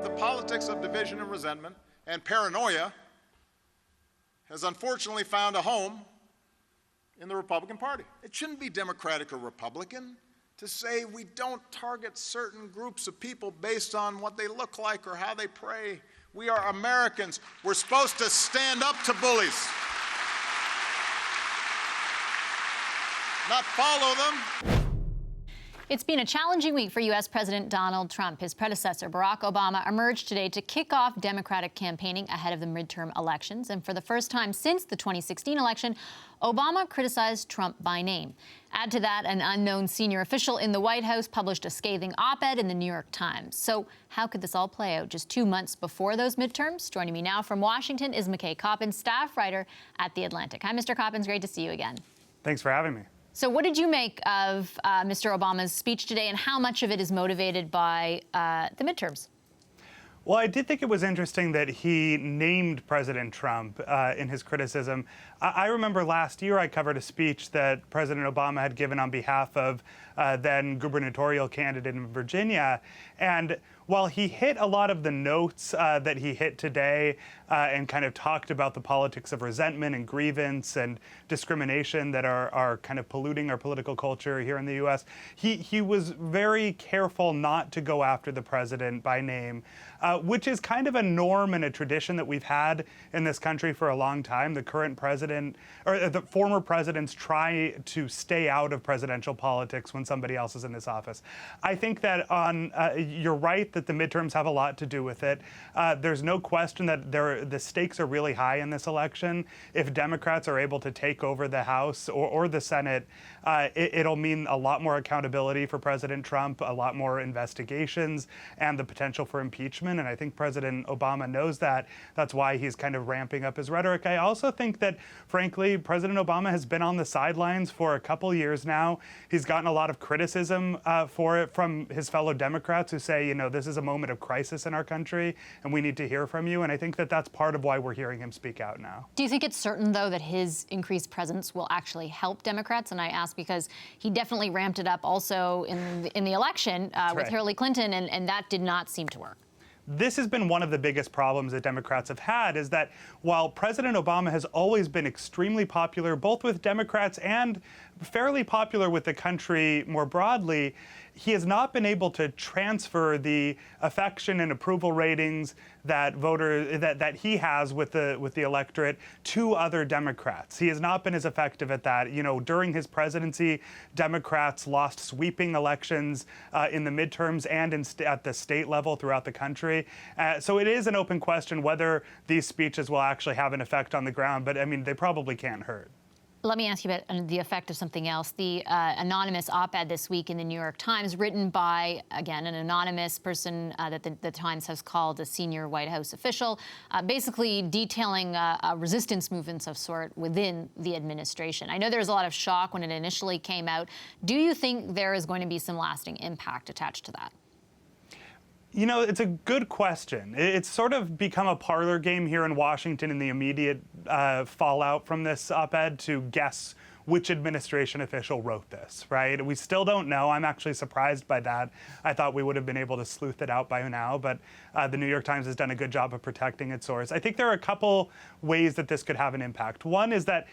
the politics of division and resentment and paranoia has unfortunately found a home in the Republican Party. It shouldn't be Democratic or Republican to say we don't target certain groups of people based on what they look like or how they pray. We are Americans. We're supposed to stand up to bullies, not follow them. It's been a challenging week for U.S. President Donald Trump. His predecessor, Barack Obama, emerged today to kick off Democratic campaigning ahead of the midterm elections. And for the first time since the 2016 election, Obama criticized Trump by name. Add to that, an unknown senior official in the White House published a scathing op-ed in the New York Times. So how could this all play out just 2 months before those midterms? Joining me now from Washington is McKay Coppins, staff writer at The Atlantic. Hi, Mr. Coppins. Great to see you again. Thanks for having me. So what did you make of Mr. Obama's speech today, and how much of it is motivated by the midterms? Well, I did think it was interesting that he named President Trump in his criticism. I remember last year I covered a speech that President Obama had given on behalf of then gubernatorial candidate in Virginia. And while he hit a lot of the notes that he hit today and kind of talked about the politics of resentment and grievance and discrimination that are kind of polluting our political culture here in the U.S., he was very careful not to go after the president by name, which is kind of a norm and a tradition that we've had in this country for a long time. The current president, or the former presidents, try to stay out of presidential politics when somebody else is in this office. I think that you're right that the midterms have a lot to do with it. There's no question that the stakes are really high in this election. If Democrats are able to take over the House or the Senate, it'll mean a lot more accountability for President Trump, a lot more investigations, and the potential for impeachment. And I think President Obama knows that. That's why he's kind of ramping up his rhetoric. I also think that, frankly, President Obama has been on the sidelines for a couple years now. He's gotten a lot of criticism for it from his fellow Democrats who say, you know, this is a moment of crisis in our country and we need to hear from you. And I think that that's part of why we're hearing him speak out now. Do you think it's certain, though, that his increased presence will actually help Democrats? And I ask because he definitely ramped it up also in the election with Hillary Clinton, and that did not seem to work. This has been one of the biggest problems that Democrats have had, is that while President Obama has always been extremely popular, both with Democrats and fairly popular with the country more broadly, he has not been able to transfer the affection and approval ratings that that he has with the electorate to other Democrats. He has not been as effective at that. You know, during his presidency, Democrats lost sweeping elections in the midterms and at the state level throughout the country. So it is an open question whether these speeches will actually have an effect on the ground. But I mean, they probably can't hurt. Let me ask you about the effect of something else. The anonymous op-ed this week in the New York Times, written by, again, an anonymous person that the Times has called a senior White House official, basically detailing resistance movements of sort within the administration. I know there was a lot of shock when it initially came out. Do you think there is going to be some lasting impact attached to that? You know, it's a good question. It's sort of become a parlor game here in Washington in the immediate fallout from this op-ed to guess which administration official wrote this, right? We still don't know. I'm actually surprised by that. I thought we would have been able to sleuth it out by now, but the New York Times has done a good job of protecting its source. I think there are a couple ways that this could have an impact. One is that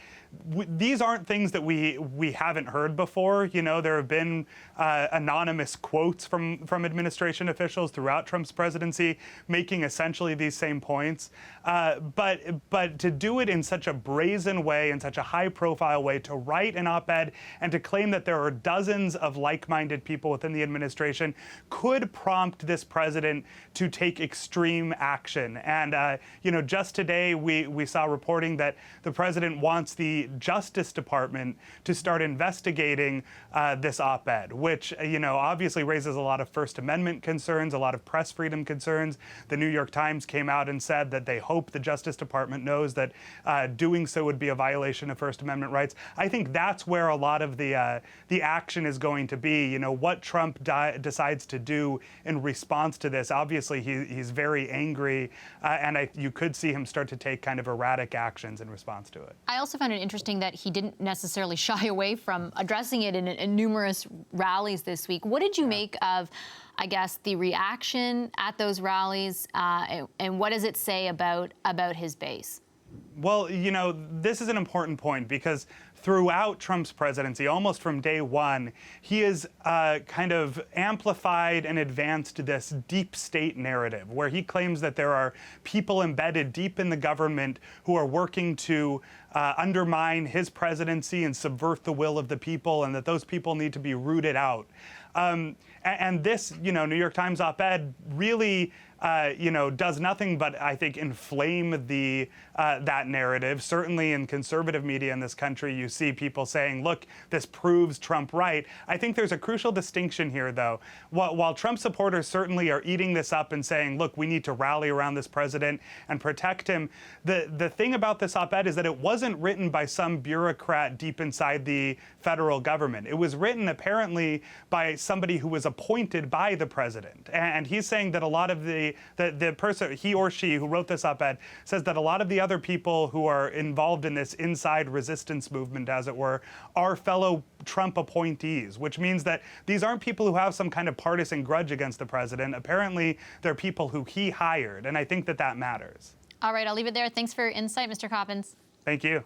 these aren't things that we haven't heard before. You know, there have been anonymous quotes from administration officials throughout Trump's presidency making essentially these same points. But to do it in such a brazen way, in such a high-profile way, to write an op-ed and to claim that there are dozens of like-minded people within the administration could prompt this president to take extreme action. And, you know, just today we saw reporting that the president wants the Justice Department to start investigating this op-ed, which, you know, obviously raises a lot of First Amendment concerns, a lot of press freedom concerns. The New York Times came out and said that they hope the Justice Department knows that doing so would be a violation of First Amendment rights. I think that's where a lot of the action is going to be. You know, what Trump decides to do in response to this. Obviously, he's very angry, and you could see him start to take kind of erratic actions in response to it. I also found it interesting that he didn't necessarily shy away from addressing it in numerous rallies this week. What did you make of I guess, the reaction at those rallies, and what does it say about his base? Well, you know, this is an important point because throughout Trump's presidency, almost from day one, he has kind of amplified and advanced this deep state narrative where he claims that there are people embedded deep in the government who are working to undermine his presidency and subvert the will of the people, and that those people need to be rooted out. And this, you know, New York Times op-ed really, you know, does nothing but, I think, inflame the that narrative. Certainly in conservative media in this country, you see people saying, look, this proves Trump right. I think there's a crucial distinction here, though. While Trump supporters certainly are eating this up and saying, look, we need to rally around this president and protect him, the thing about this op-ed is that it wasn't written by some bureaucrat deep inside the federal government. It was written apparently by somebody who was appointed by the president. And he's saying that a lot of the person, he or she who wrote this op-ed, says that a lot of the other people who are involved in this inside resistance movement, as it were, are fellow Trump appointees, which means that these aren't people who have some kind of partisan grudge against the president. Apparently, they're people who he hired, and I think that that matters. All right, I'll leave it there. Thanks for your insight, Mr. Coppins. Thank you.